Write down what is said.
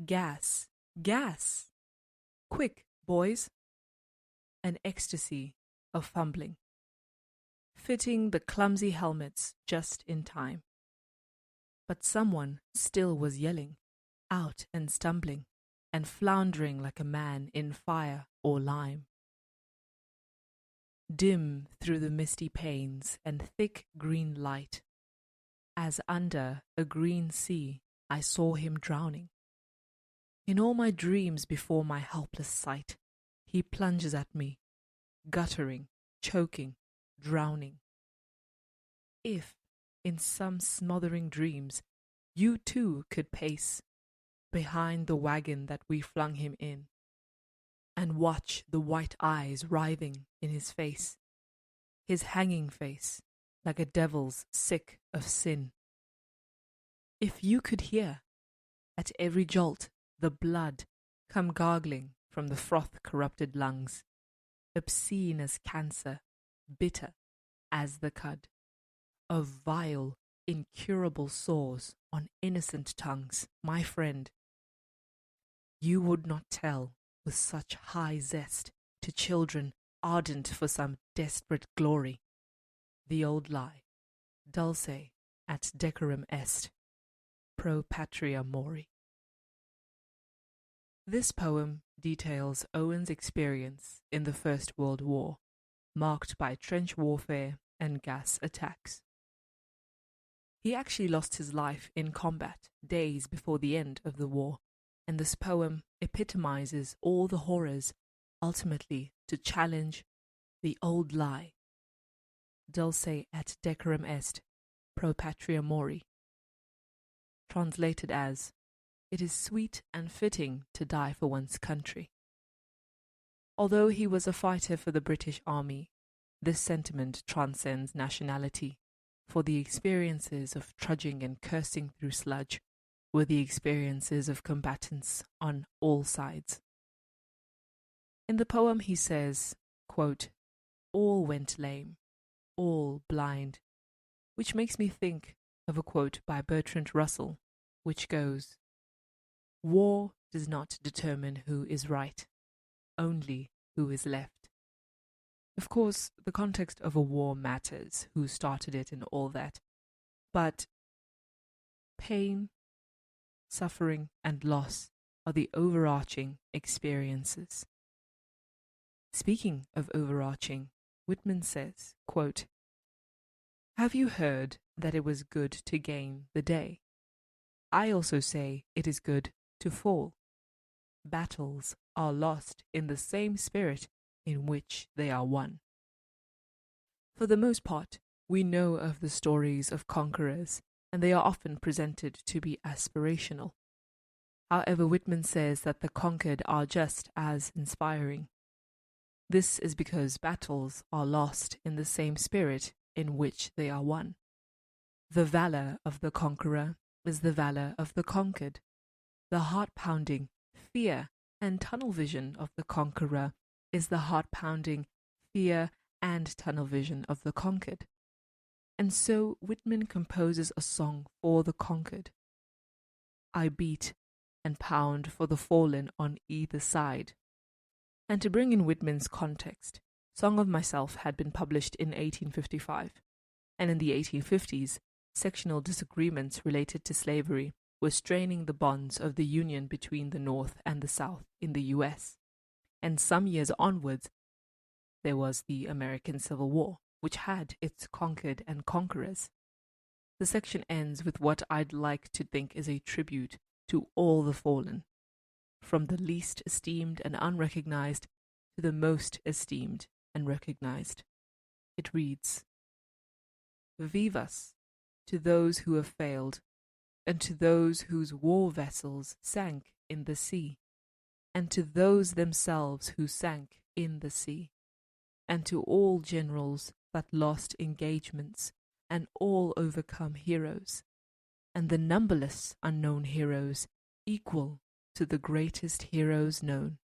Gas! Gas! Quick, boys! An ecstasy of fumbling, fitting the clumsy helmets just in time. But someone still was yelling, out and stumbling, and floundering like a man in fire or lime. Dim through the misty panes and thick green light, as under a green sea I saw him drowning. In all my dreams before my helpless sight, he plunges at me, guttering, choking, drowning. If, in some smothering dreams, you too could pace behind the wagon that we flung him in, and watch the white eyes writhing in his face, his hanging face, like a devil's sick of sin. If you could hear, at every jolt, the blood come gargling from the froth-corrupted lungs, obscene as cancer, bitter as the cud, of vile, incurable sores on innocent tongues, my friend, you would not tell with such high zest to children ardent for some desperate glory the old lie, dulce et decorum est, pro patria mori. This poem details Owen's experience in the First World War, marked by trench warfare and gas attacks. He actually lost his life in combat days before the end of the war, and this poem epitomizes all the horrors ultimately to challenge the old lie, dulce et decorum est, pro patria mori, translated as, it is sweet and fitting to die for one's country. Although he was a fighter for the British Army, this sentiment transcends nationality, for the experiences of trudging and cursing through sludge were the experiences of combatants on all sides. In the poem he says, quote, all went lame, all blind, which makes me think of a quote by Bertrand Russell, which goes, war does not determine who is right, only who is left. Of course, the context of a war matters, who started it and all that, but pain, suffering, and loss are the overarching experiences. Speaking of overarching, Whitman says, quote, have you heard that it was good to gain the day? I also say it is good to fall. Battles are lost in the same spirit in which they are won. For the most part, we know of the stories of conquerors, and they are often presented to be aspirational. However, Whitman says that the conquered are just as inspiring. This is because battles are lost in the same spirit in which they are won. The valor of the conqueror is the valor of the conquered. The heart-pounding fear and tunnel vision of the conqueror is the heart-pounding fear and tunnel vision of the conquered. And so Whitman composes a song for the conquered. I beat and pound for the fallen on either side. And to bring in Whitman's context, Song of Myself had been published in 1855, and in the 1850s, sectional disagreements related to slavery were straining the bonds of the Union between the North and the South in the US. And some years onwards, there was the American Civil War, which had its conquered and conquerors. The section ends with what I'd like to think is a tribute to all the fallen, from the least esteemed and unrecognized to the most esteemed and recognized. It reads, Vivas to those who have failed, and to those whose war vessels sank in the sea, and to those themselves who sank in the sea, and to all generals that lost engagements, and all overcome heroes, and the numberless unknown heroes equal to the greatest heroes known.